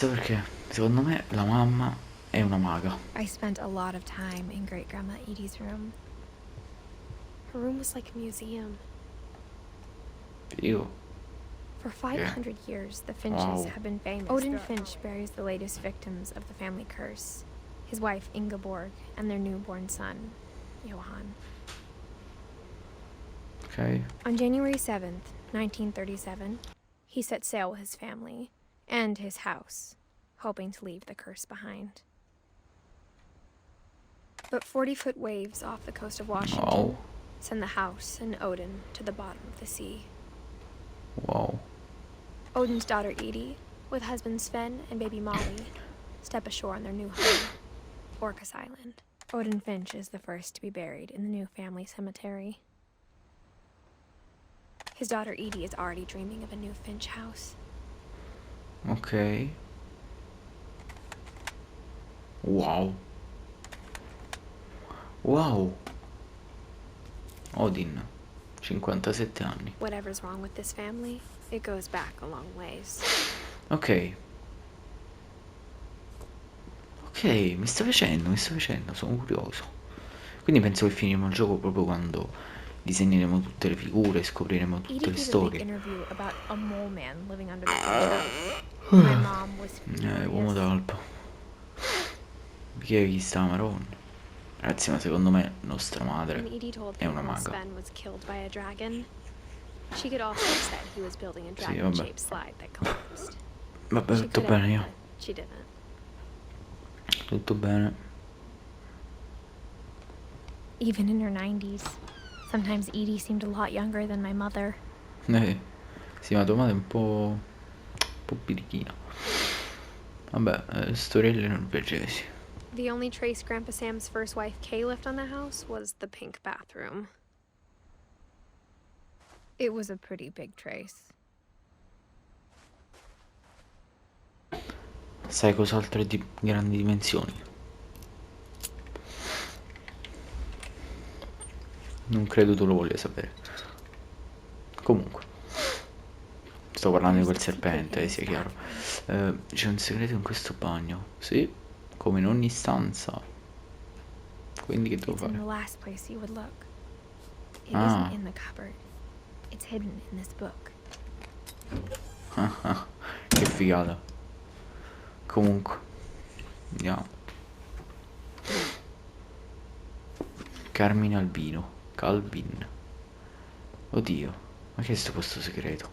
Perché secondo me la mamma è una maga. I spent a lot of time in Great Grandma Edie's room. Her room was like a museum. Figo. For 500 years, the Finches Wow. have been famous. Odin Finch buries the latest victims of the family curse, his wife Ingeborg and their newborn son, Johann. Ok. On January 7th, 1937, he set sail with his family and his house, hoping to leave the curse behind. But 40-foot waves off the coast of Washington send the house and Odin to the bottom of the sea. Wow. Odin's daughter Edie, with husband Sven and baby Molly, step ashore on their new home, Orcas Island. Odin Finch is the first to be buried in the new family cemetery. His daughter Edie is already dreaming of a new Finch house. Ok. Wow. Wow. Odin, 57 anni. Whatever's wrong with this family, it goes back a long ways. Ok. Ok, mi sta piacendo, sono curioso. Quindi penso che finiremo il gioco proprio quando disegneremo tutte le figure, scopriremo tutte le storie. Uomo d'alba. Chi sta Maron? Ragazzi, ma secondo me nostra madre è una maga. Sì, vabbè. Vabbè, tutto bene io. Tutto bene. Even in her 90s, sometimes Edie seemed a lot younger than my mother. Sì, ma tua madre è un po' birichina. Vabbè, storielle norvegesi. The only trace Grandpa Sam's first wife Kay left on the house was the pink bathroom. It was a pretty big trace. Sai cos'altro è di grandi dimensioni? Non credo tu lo voglia sapere. Comunque, sto parlando di quel serpente, sia chiaro. C'è un segreto in questo bagno. Sì, come in ogni stanza. Quindi che devo fare? It's in the last place you would look. It isn't in the cupboard. It's hidden in this book. Che figata. Comunque, andiamo. Carmine Albino. Calvin. Oddio, ma che è sto posto segreto?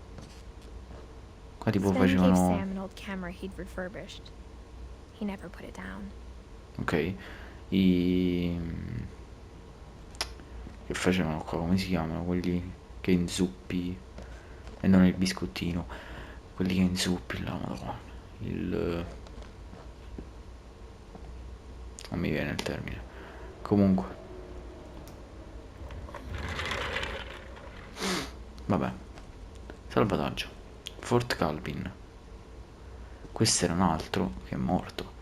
Qua tipo Sven gave facevano... Sam an old camera he'd refurbished. He never put it down. Ok, che facevano qua, come si chiamano? Quelli che inzuppi e non il biscottino. Quelli che inzuppi là, madonna. Non mi viene il termine. Comunque. Vabbè. Salvataggio. Fort Calvin. Questo era un altro che è morto.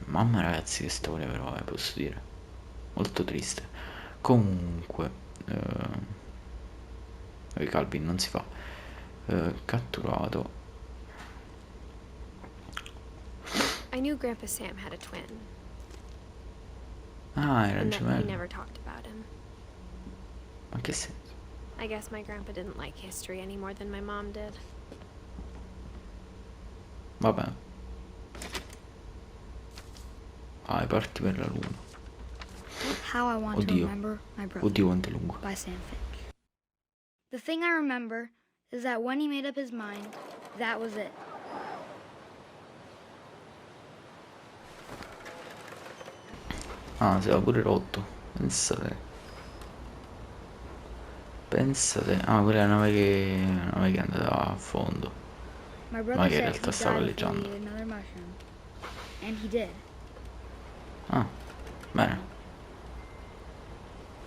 Mamma ragazzi, che storia però, posso dire. Molto triste. Comunque. Calvin non si fa. Catturato. I knew Grandpa Sam had a twin. Ah, era and gemello. he never talked about him. Ma che senso? I guess my grandpa didn't like history any more than my mom did. Vabbè. Vai, parti per la luna. How I Want to Remember My Brother. Oddio quanto è lungo. By Sam Finch. The thing I remember is that when he made up his mind, that was it. Ah, si era pure rotto. Pensate. Ah, quella è una nave che è andata a fondo. My Ma brother che in said realtà he stava died if he galleggiando. ate another mushroom. And he did. Ah, bene.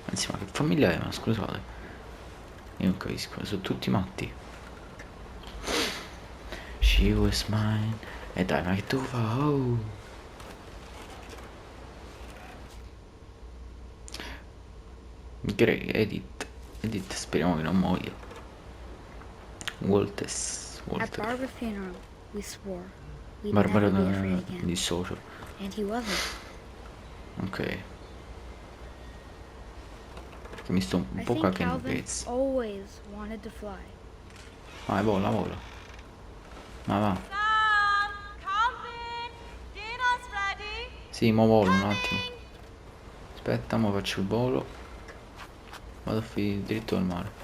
Anzi, ma che famiglia è? Ma scusate. Io non capisco, sono tutti matti. She was mine. E dai, ma che tu fa? Oh. Edith, speriamo che non muoia. At Barbara's funeral, we swore we'd Barbara never be afraid again. dissocio. And he wasn't. Ok. Perché mi sto un I po' think cacando Calvin pezzi. always wanted to fly. Vai, vola, vola. Ma va. Sam! Calvin! Dinner's ready! Sì, mo volo un attimo. Aspetta, mo faccio il volo. Vado a finire dritto al mare.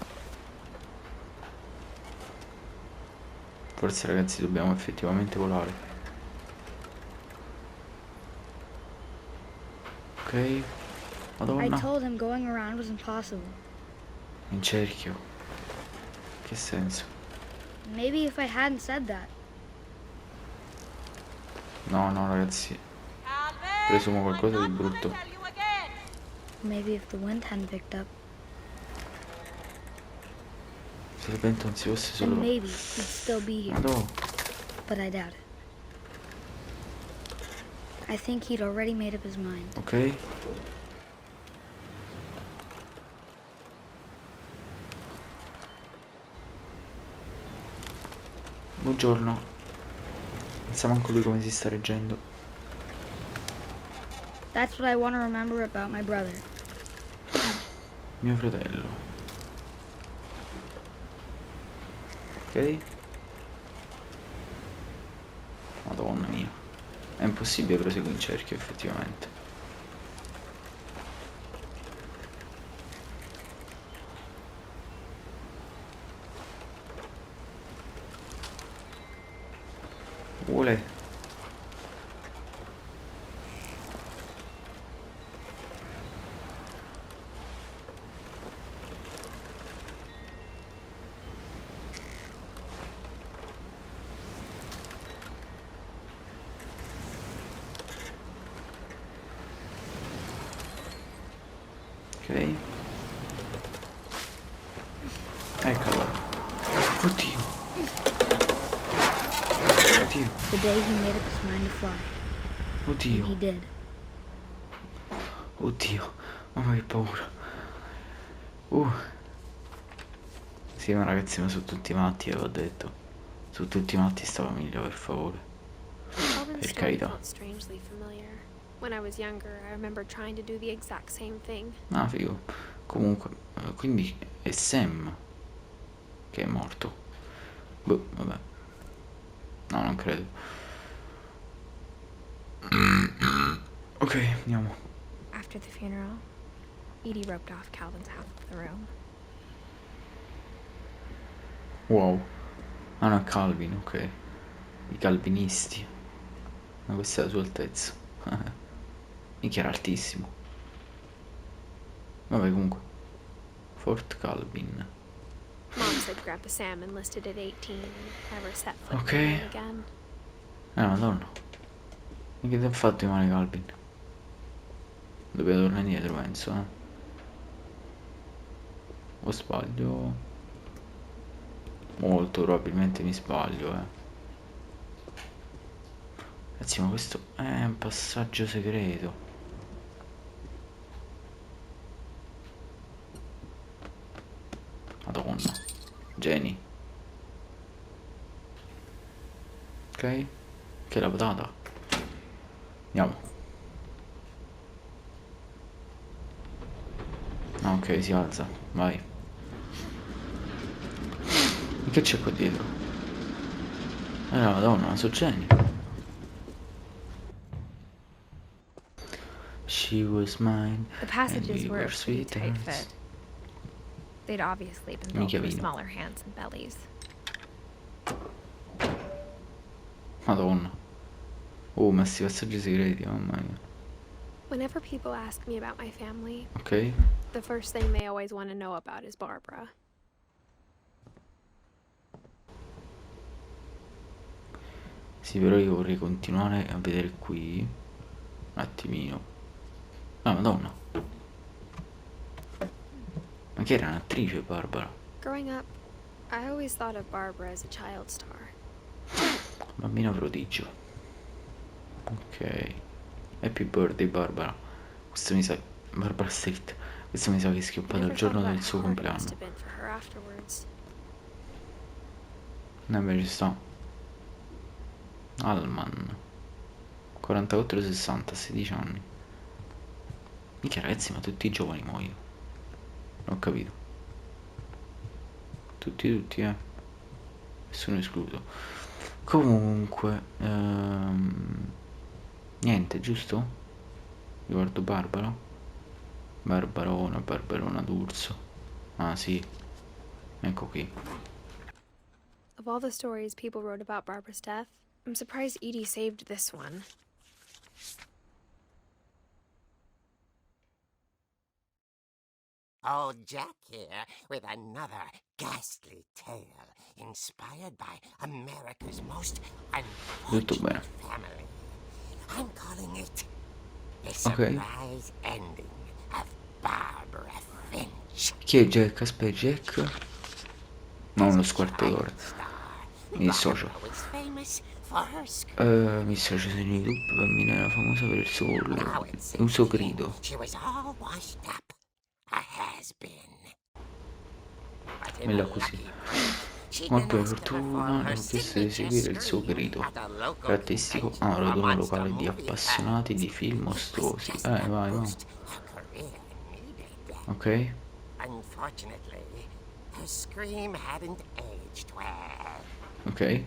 Forse ragazzi dobbiamo effettivamente volare. Ok. I Madonna. told him going around was impossible. In cerchio. Che senso? Maybe if I hadn't said that. No, no ragazzi. Calvin! Presumo qualcosa di I'm not gonna brutto. tell you again. Maybe if the wind hadn't picked up. Se vento non si fosse Then solo... maybe he'd still be here. Madonna. But I doubt it. I think he'd already made up his mind. Ok. Buongiorno. Non sa manco lui come si sta reggendo. That's what I want to remember about my brother. Mio fratello. Ok. Madonna mia. È impossibile proseguire in cerchio effettivamente. Vuole. Ok. Eccolo. Oddio. Oddio. The day he made up his mind to fly. And he Oddio. did. Oddio. Mamma che paura. Sì, ma ragazzi, ma su tutti i matti, avevo detto. Su tutti i matti sta famiglia, per favore. Calvin's Per story carità. felt strangely familiar. When I was younger, I remember trying to do the exact same thing. Ah, figo. Comunque, quindi è Sam che è morto. Boh, vabbè. No, non credo. Ok, andiamo. After the funeral, Edie roped off Calvin's half of the room. Wow. Ah no, è Calvin, ok. I calvinisti. Ma questa è la sua altezza. Minchia, era altissimo. Vabbè, comunque. Fort Calvin. Mom said Grandpa Sam enlisted at 18 and never set foot in Okay. the room again. Madonna. E che ti ha fatto di male Calvin? Dobbiamo tornare indietro, penso, eh. O sbaglio? Molto probabilmente mi sbaglio, eh. Ragazzi, ma questo è un passaggio segreto. Madonna. Geni. Ok. Che è la patata. Andiamo. Ah, ok, si alza. Vai. E che c'è qua dietro? Madonna, sono geni. She was mine. The passages we were a were pretty sweet tight hands. fit. They'd obviously been built Mica for vino. smaller hands and bellies. Madonna. Oh, ma sti passaggi segreti, mamma mia. Whenever people ask me about my family, Ok. the first thing they always want to know about is Barbara. Sì, però io vorrei continuare a vedere qui. Un attimino. Ah, Madonna. Ma che era un'attrice, Barbara? Growing up, I always thought of Barbara as a child star. Bambina prodigio. Ok. Happy birthday, Barbara. Questo mi sa... Barbara Street. Questo mi sa che è schioppato il Never thought giorno about del suo how hard it must compleanno. have been for her afterwards. Beh, ci sta. Alman 44-60, 16 anni. Minchia ragazzi, ma tutti i giovani muoiono. Non ho capito. Tutti, nessuno escluso. Comunque niente, giusto? Riguardo Barbara. Barbarona d'Urso. Ah sì, ecco qui. Of all the stories people wrote about Barbara's death, I'm surprised Edie saved this one. Old Jack here with another ghastly tale inspired by America's most Tutto bene. unfortunate family. I'm calling it The Ok. Surprise Ending of Barbara Finch. Chi è Jack? Aspetta, Jack? Non lo squartatore. Mi dissocio. Barbara was famous for her scream. Mi dissocio su YouTube. Bambina era famosa per il suo Now urlo. it's Un suo sinking in. grido. She was all washed up. A has-been. But in Mella a così. lucky break, she'd Ma been per asked to fortuna perform le her ho chiesto di signature eseguire il suo scream grido. at a local Caratteristico convention for raduno monster locale di movie appassionati di fans. film It was mostruosi. just the Vai, vai. boost her career needed. Ok. Unfortunately, her scream hadn't aged well. Ok.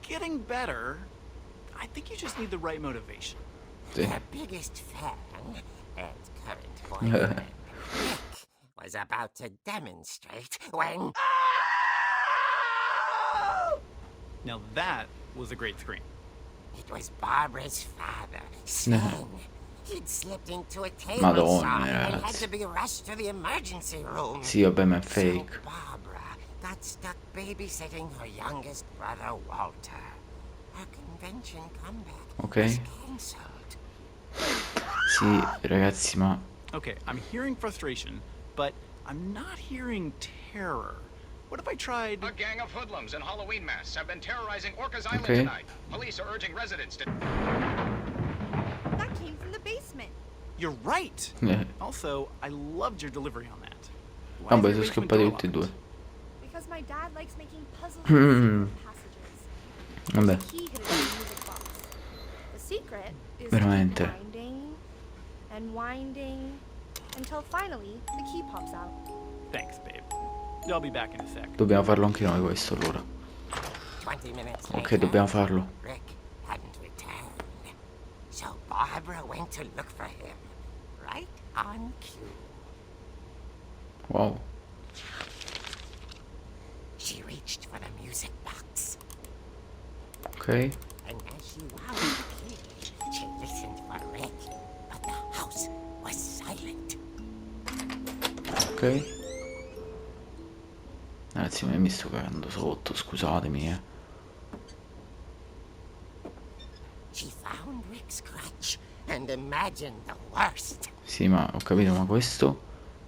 Getting better. I think you just need the right motivation. Sì. Her biggest fan and current boyfriend, Rick, was about to demonstrate when... Now that was a great scream. It was Barbara's father, Sven. He'd slipped into a table Madonna, saw and had ragazzi. to be rushed to the emergency room. Sì, vabbè, ma è So fake. Barbara got stuck babysitting her youngest brother, Walter. Her convention comeback Ok. was cancelled. Sì, ragazzi, ma Okay, I'm hearing frustration, but I'm not hearing terror. What if I tried... A gang of hoodlums in Halloween masks have been terrorizing Orcas Island Okay. tonight. Police are urging residents to... That came from the basement. You're right! eh, Also, I loved your delivery on that. Why is vabbè, your sono basement scappati door tutti e locked? due. Because my dad likes making puzzles Hmm. with secret passages. Vabbè, There's a key hidden in the music box. The secret is to Veramente. keep winding and winding until finally the key pops out. Thanks, babe. I'll be back in a sec. dobbiamo farlo anche noi questo allora. 20 minutes Ok, later, dobbiamo farlo. Rick hadn't returned. So Barbara went to look for him, right on cue. Wow. She reached for the music box, Ok. and as she wound the key, she listened for Rick, but the house was silent. Ok. Ragazzi, ma mi sto cagando sotto, scusatemi, She found Rick's crutch and imagined the worst. Sì, ma ho capito, ma questo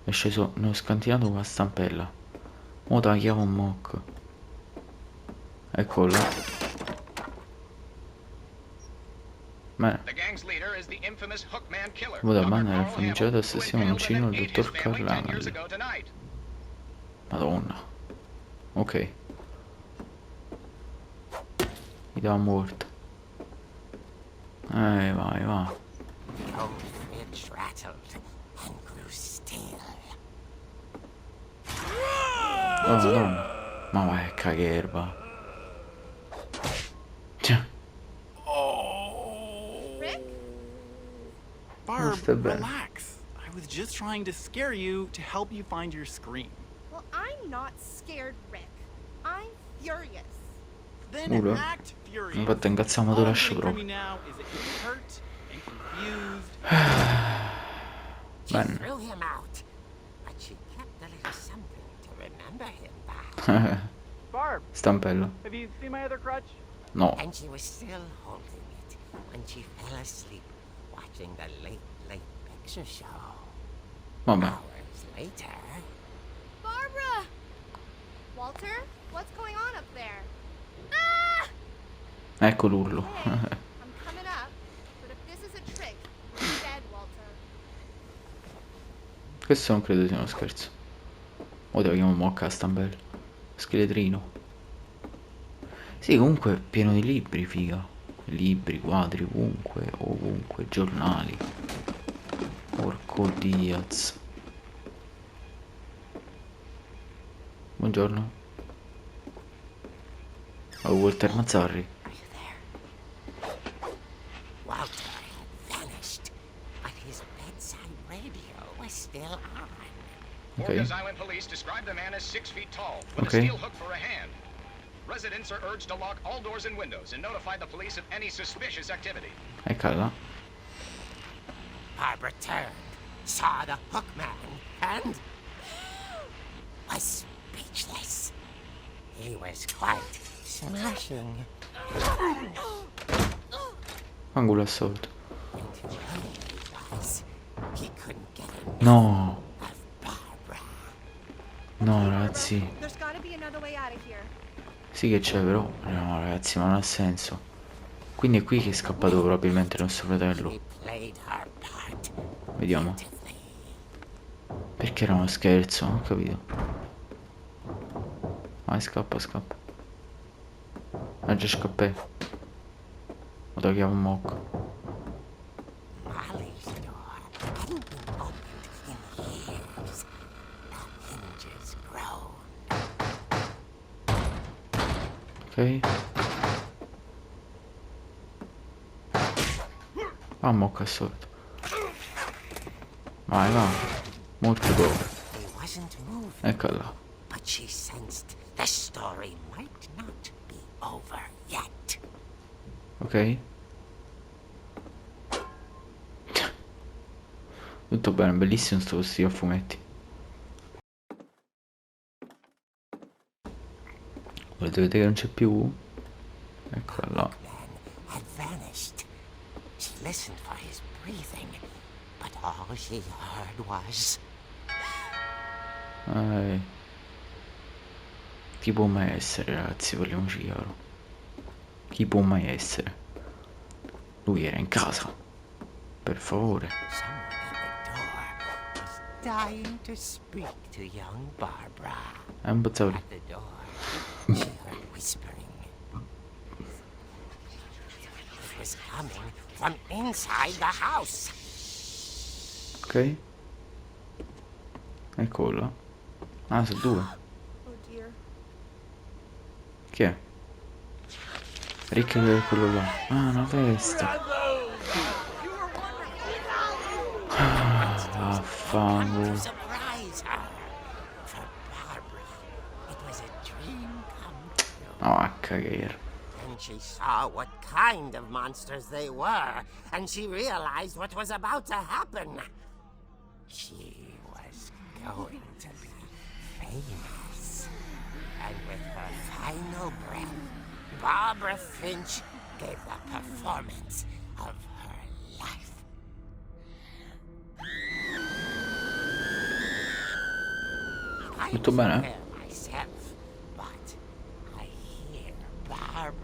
è sceso, ne ho scantinato con la stampella. Mo tagliamo un mock. Eccolo là. Bene. The gang's leader is the infamous Hookman killer. Vuoi da Dr. bannare il Carl famigerato Hamill, who assassino impaled uccino and il ate dottor his family 10 years Carl. ago tonight. Madonna. Ok. Mi dà morto. Vai, va. The old fridge rattled and grew still. Oh, madonna. Ma vai a cagherba. Cioè, Rick? Barb, sta bene. relax. I was just trying to scare you to help you find your scream. Well, I'm not scared, Rick. I'm furious. Then Uno. act furious. Infatti incazziamo, te All I'm lascio getting from proprio. you now is that you're hurt and confused. She Bene. threw him out, but she kept a little something to remember him by. Barb, Stampella. have you seen my other crutch? No. And she was still holding it when she fell asleep watching the late picture show. Vabbè. Hours later, Barbara! Walter, what's going on up there? Ah! Ecco l'urlo. Hey, I'm coming up, but if this is a trick, you're dead, Walter. Questo non credo sia uno scherzo. O devo chiamare mocca a stampella. Scheletrino. Sì, comunque è pieno di libri, figa. Libri, quadri, ovunque, giornali. Porco Diaz. Buongiorno. Oh, Walter Mazzarri. Are you there? Walter had vanished, but his bedside radio was still on. Ok. Orcas Island police describe the man as 6 feet tall, with a Okay. steel hook for a hand. Residents are urged to lock all doors and windows and notify the police of any suspicious activity. Eccola là. Barbara turned, saw the hook man, and was speechless. He was quite smashing. Angolo assolto. Into who he was. He couldn't get enough No. of Barbara. No, ragazzi. There's gotta be another way out of here. Sì che c'è però. No, ragazzi, ma non ha senso. Quindi è qui che è scappato probabilmente il nostro He fratello. played her part Vediamo. beautifully. Perché era uno scherzo? Non ho capito. Vai, scappa. Ah, già scappè. Lo togliamo un mocco. Molly's door hadn't been opened in years. The hinges groaned. Ok. Ah, mocco assolto. Vai, va. Molto dopo. He wasn't moving, Eccola là. but she sensed the story might not be over yet. Ok. Tutto bene, bellissimo sto vestito a fumetti. Volete vedere che non c'è più? Eccola là. Man had vanished. She listened for his breathing, but all she heard was Chi può mai essere, ragazzi, parliamoci chiaro. Chi può mai essere? Lui era in casa. Per favore. someone at the door was dying to speak to young Barbara. È un bazzauri. At the door, she heard whispering. It was coming from inside the house. Ok. Eccolo là. Ah, sono due. Oh dear. Chi è? Rick è quello là. Ah, una festa. Ah, Come to vaffanculo. surprise her. For Barbara, it was a dream come true. No, a cagare. Then she saw what kind of monsters they were, and she realized what was about to happen. She was going to be famous. And with her final breath, Barbara Finch gave the performance of her life. I Tutto bene? prepare myself, but I hear Barbara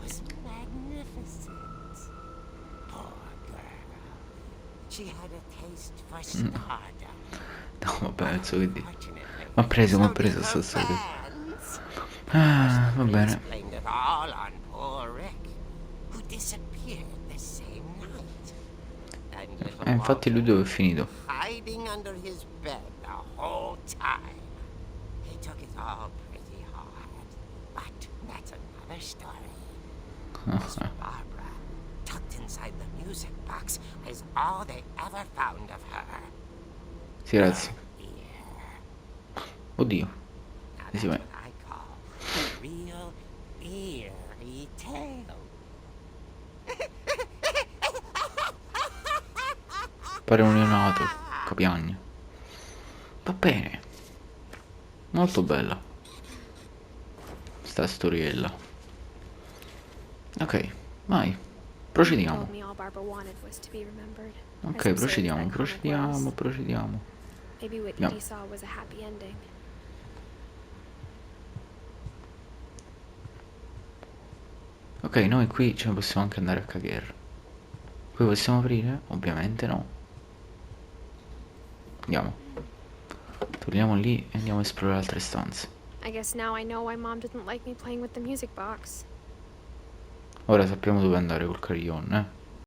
was magnificent. Poor girl. She had a taste for stardom. No, vabbè, penso che di... Fortunately, M'ha preso so did sto her storia. fans. Ah, va bene. Blamed it all on poor Rick, who disappeared the same night. And little Infatti lui Walter, dove è finito? hiding under his bed the whole time. He took it all pretty hard, but that's another story. As for Barbara, tucked inside the music box is all they ever found of her. Sì, grazie. Ear. Oddio. Now Sì, that's vai. what I call a real eerie tale. Pare un neonato. Capiagna. Va bene. Molto bella. Sta storiella. Ok, vai. Procediamo. Told me all Barbara wanted was to be remembered. Ok, as absurd as procediamo, that comic procediamo, was. procediamo. Maybe what Andiamo. Edie saw was a happy ending. Ok, noi qui ce ne possiamo anche andare a cagare. Qui possiamo aprire? Ovviamente no. Andiamo. Torniamo lì e andiamo a esplorare altre stanze. I guess now I know why Mom didn't like me playing with the music box. Ora sappiamo dove andare col carillon, eh?